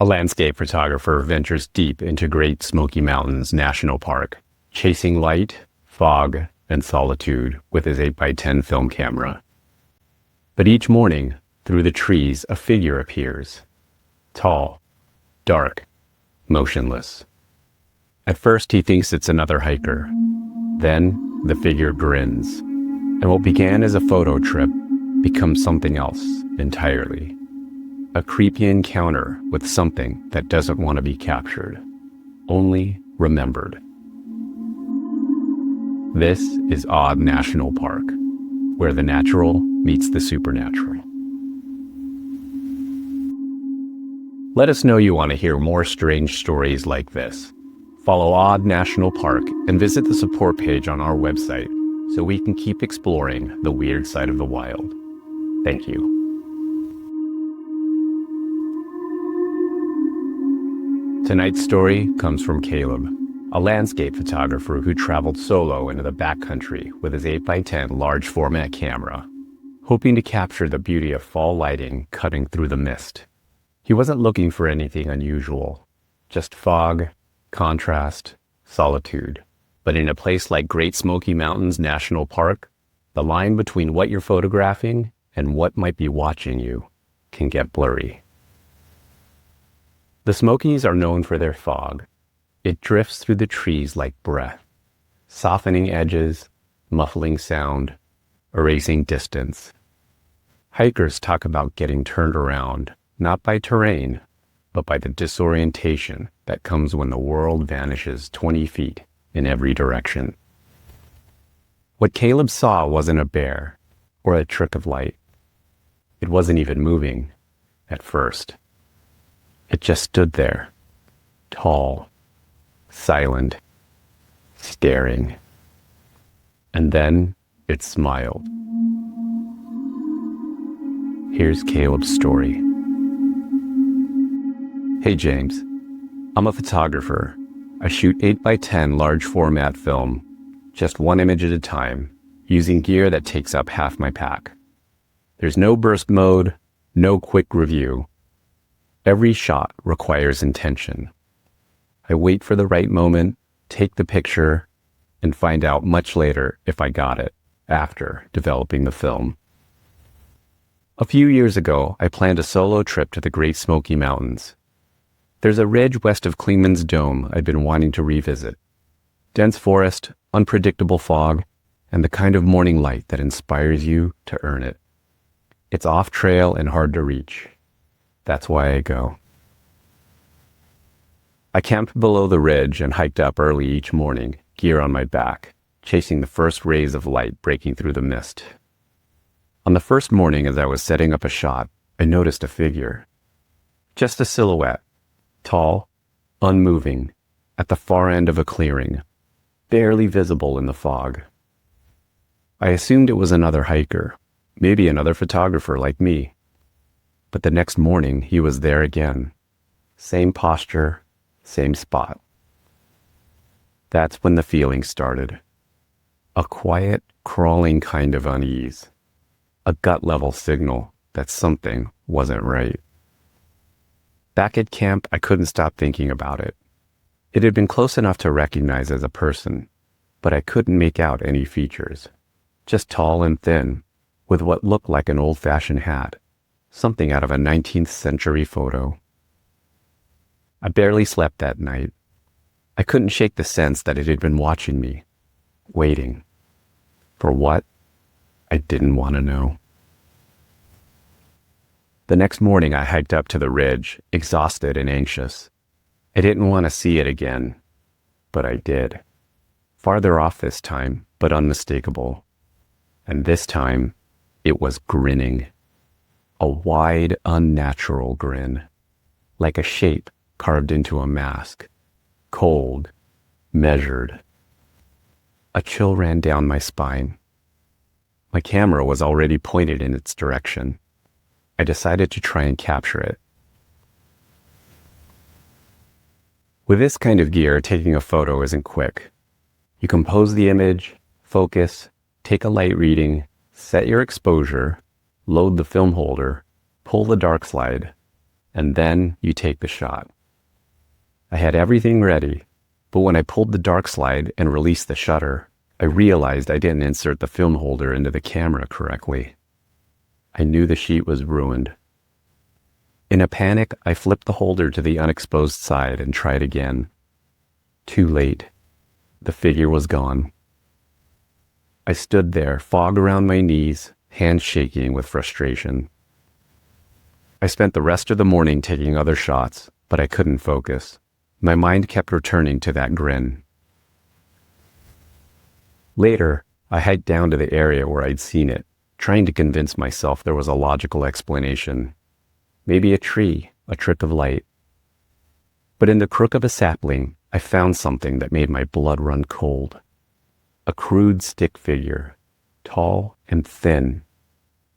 A landscape photographer ventures deep into Great Smoky Mountains National Park, chasing light, fog, and solitude with his 8x10 film camera. But each morning, through the trees, a figure appears. Tall, dark, motionless. At first, he thinks it's another hiker. Then, the figure grins, and what began as a photo trip becomes something else entirely. A creepy encounter with something that doesn't want to be captured, only remembered. This is Odd National Park, where the natural meets the supernatural. Let us know you want to hear more strange stories like this. Follow Odd National Park and visit the support page on our website so we can keep exploring the weird side of the wild. Thank you. Tonight's story comes from Caleb, a landscape photographer who traveled solo into the backcountry with his 8x10 large format camera, hoping to capture the beauty of fall lighting cutting through the mist. He wasn't looking for anything unusual, just fog, contrast, solitude. But in a place like Great Smoky Mountains National Park, the line between what you're photographing and what might be watching you can get blurry. The Smokies are known for their fog. It drifts through the trees like breath, softening edges, muffling sound, erasing distance. Hikers talk about getting turned around, not by terrain, but by the disorientation that comes when the world vanishes 20 feet in every direction. What Caleb saw wasn't a bear or a trick of light. It wasn't even moving at first. It just stood there, tall, silent, staring. And then it smiled. Here's Caleb's story. Hey James, I'm a photographer. I shoot 8x10 large format film, just one image at a time, using gear that takes up half my pack. There's no burst mode, no quick review. Every shot requires intention. I wait for the right moment, take the picture, and find out much later if I got it after developing the film. A few years ago, I planned a solo trip to the Great Smoky Mountains. There's a ridge west of Clingman's Dome I'd been wanting to revisit. Dense forest, unpredictable fog, and the kind of morning light that inspires you to earn it. It's off trail and hard to reach. That's why I go. I camped below the ridge and hiked up early each morning, gear on my back, chasing the first rays of light breaking through the mist. On the first morning as I was setting up a shot, I noticed a figure. Just a silhouette, tall, unmoving, at the far end of a clearing, barely visible in the fog. I assumed it was another hiker, maybe another photographer like me. But the next morning, he was there again. Same posture, same spot. That's when the feeling started. A quiet, crawling kind of unease. A gut-level signal that something wasn't right. Back at camp, I couldn't stop thinking about it. It had been close enough to recognize as a person, but I couldn't make out any features. Just tall and thin, with what looked like an old-fashioned hat. Something out of a 19th century photo. I barely slept that night. I couldn't shake the sense that it had been watching me, waiting. For what? I didn't want to know. The next morning I hiked up to the ridge, exhausted and anxious. I didn't want to see it again, but I did. Farther off this time, but unmistakable. And this time, it was grinning. A wide, unnatural grin, like a shape carved into a mask, cold, measured. A chill ran down my spine. My camera was already pointed in its direction. I decided to try and capture it. With this kind of gear, taking a photo isn't quick. You compose the image, focus, take a light reading, set your exposure, load the film holder, pull the dark slide, and then you take the shot. I had everything ready, but when I pulled the dark slide and released the shutter, I realized I didn't insert the film holder into the camera correctly. I knew the sheet was ruined. In a panic, I flipped the holder to the unexposed side and tried again. Too late. The figure was gone. I stood there, fog around my knees, hands shaking with frustration. I spent the rest of the morning taking other shots, but I couldn't focus. My mind kept returning to that grin. Later, I hiked down to the area where I'd seen it, trying to convince myself there was a logical explanation. Maybe a tree, a trick of light. But in the crook of a sapling, I found something that made my blood run cold. A crude stick figure, tall and thin,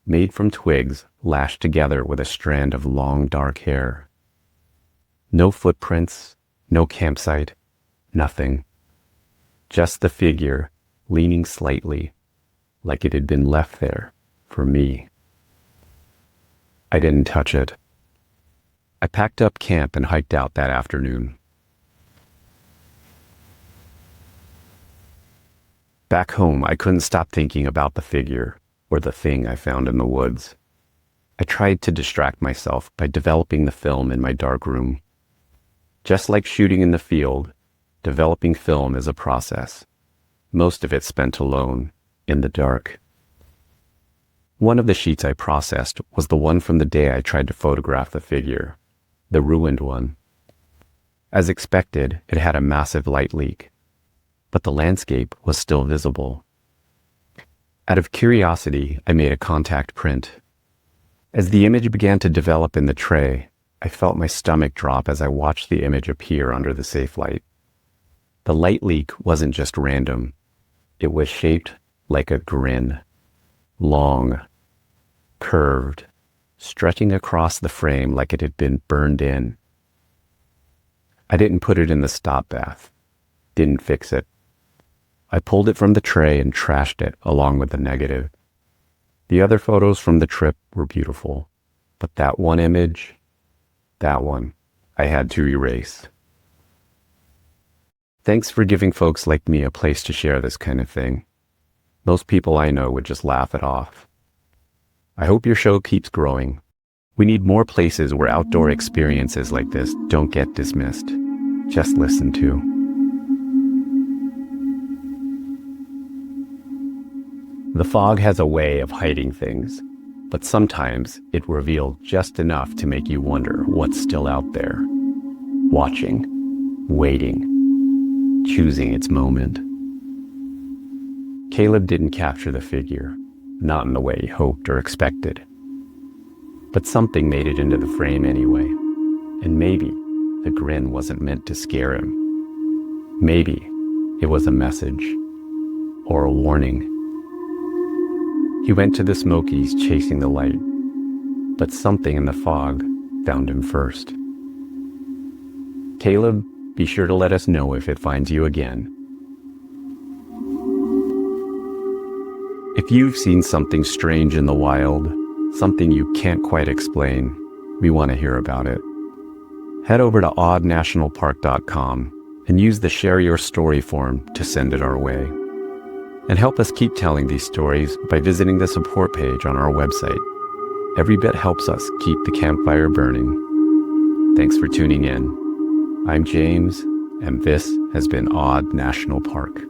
made from twigs lashed together with a strand of long dark hair. No footprints, no campsite, nothing. Just the figure, leaning slightly, like it had been left there for me. I didn't touch it. I packed up camp and hiked out that afternoon. Back home, I couldn't stop thinking about the figure, or the thing I found in the woods. I tried to distract myself by developing the film in my dark room. Just like shooting in the field, developing film is a process. Most of it spent alone, in the dark. One of the sheets I processed was the one from the day I tried to photograph the figure, the ruined one. As expected, it had a massive light leak, but the landscape was still visible. Out of curiosity, I made a contact print. As the image began to develop in the tray, I felt my stomach drop as I watched the image appear under the safe light. The light leak wasn't just random. It was shaped like a grin. Long, curved, stretching across the frame like it had been burned in. I didn't put it in the stop bath. Didn't fix it. I pulled it from the tray and trashed it along with the negative. The other photos from the trip were beautiful, but that one image, that one, I had to erase. Thanks for giving folks like me a place to share this kind of thing. Most people I know would just laugh it off. I hope your show keeps growing. We need more places where outdoor experiences like this don't get dismissed, just listened to. The fog has a way of hiding things, but sometimes it reveals just enough to make you wonder what's still out there, watching, waiting, choosing its moment. Caleb didn't capture the figure, not in the way he hoped or expected. But something made it into the frame anyway, and maybe the grin wasn't meant to scare him. Maybe it was a message, or a warning. He went to the Smokies chasing the light, but something in the fog found him first. Caleb, be sure to let us know if it finds you again. If you've seen something strange in the wild, something you can't quite explain, we want to hear about it. Head over to oddnationalpark.com and use the Share Your Story form to send it our way. And help us keep telling these stories by visiting the support page on our website. Every bit helps us keep the campfire burning. Thanks for tuning in. I'm James, and this has been Odd National Park.